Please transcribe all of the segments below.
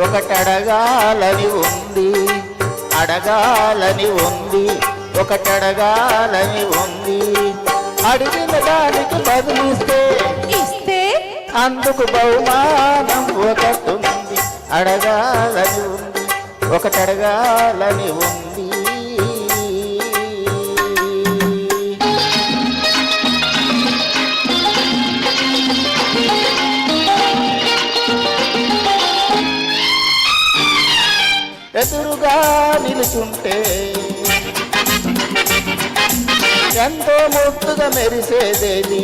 ఒకటి అడగాలని ఉంది, అడగాలని ఉంది, ఒకటి అడగాలని ఉంది. అడిగిన దానికి బదులిస్తే ఇస్తే అందుకు బహుమానం ఒకటి ఉంది. అడగాలని ఉంది, ఒకటి అడగాలని ఉంది. ఎదురుగా నిలుచుంటే ఎంతో ముద్దుగా మెరిసేదేది.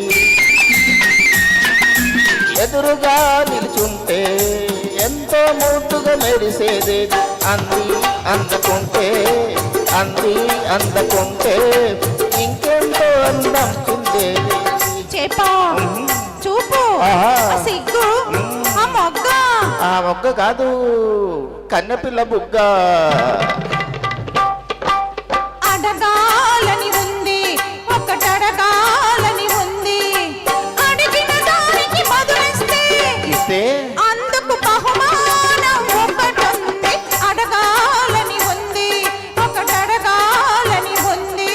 ఎదురుగా నిలుచుంటే ఎంతో ముద్దుగా మెరిసేదేది. అంది అందుకుంటే, అంది అందుకుంటే ఇంకెంతో అందం చిందేది. చేపా చూపు సిగ్గు ఆ మొగ్గ కాదు, కన్నెపిల్ల బుగ్గ. అడగాలని ఉంది, ఒకటి అడగాలని ఉంది. అడిగిన దానికి బదులిస్తే ఇస్తే అందుకు బహుమానం ఒకటి ఉంది. అడగాలని ఉంది, ఒకటి అడగాలని ఉంది.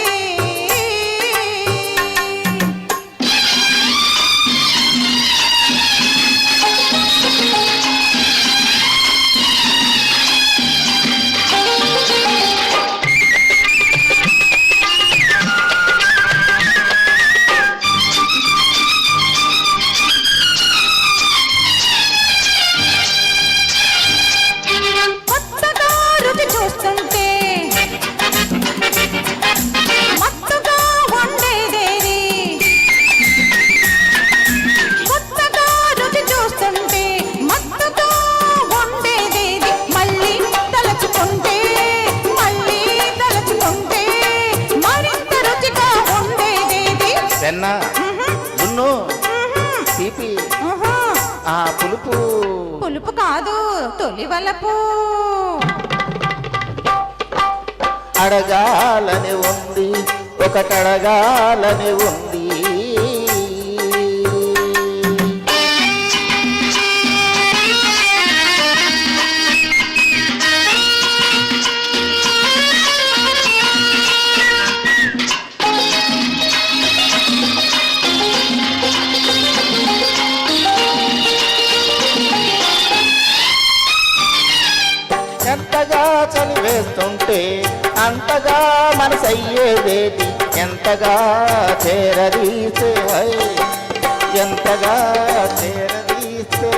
గున్ను తీపి ఆ పులుపు పులుపు కాదు, తొలి వలపు. అడగాలని ఉంది, ఒకటి అడగాలని ఉంది. ఎంతగా చలివేస్తుంటే అంతగా మనసయ్యేదేది. ఎంతగా చేరదీస్తే, ఎంతగా చేరదీస్తే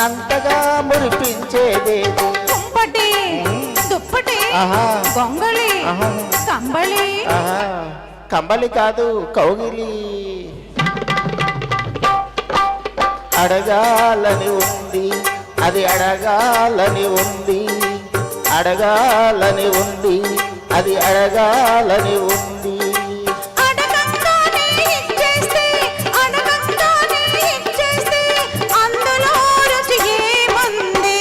అంతగా మురిపించేదేది. కుంపటి దుప్పటి గొంగళి కంబళి. కంబళి కాదు, కౌగిలి. అడగాలని ఉంది, అది అడగాలని ఉంది, అడగాలని ఉంది, అది అడగాలని ఉంది. అడగంగానే ఇచ్చేస్తే, అడగంగానే ఇచ్చేస్తే అందులో రుచి ఏముంది?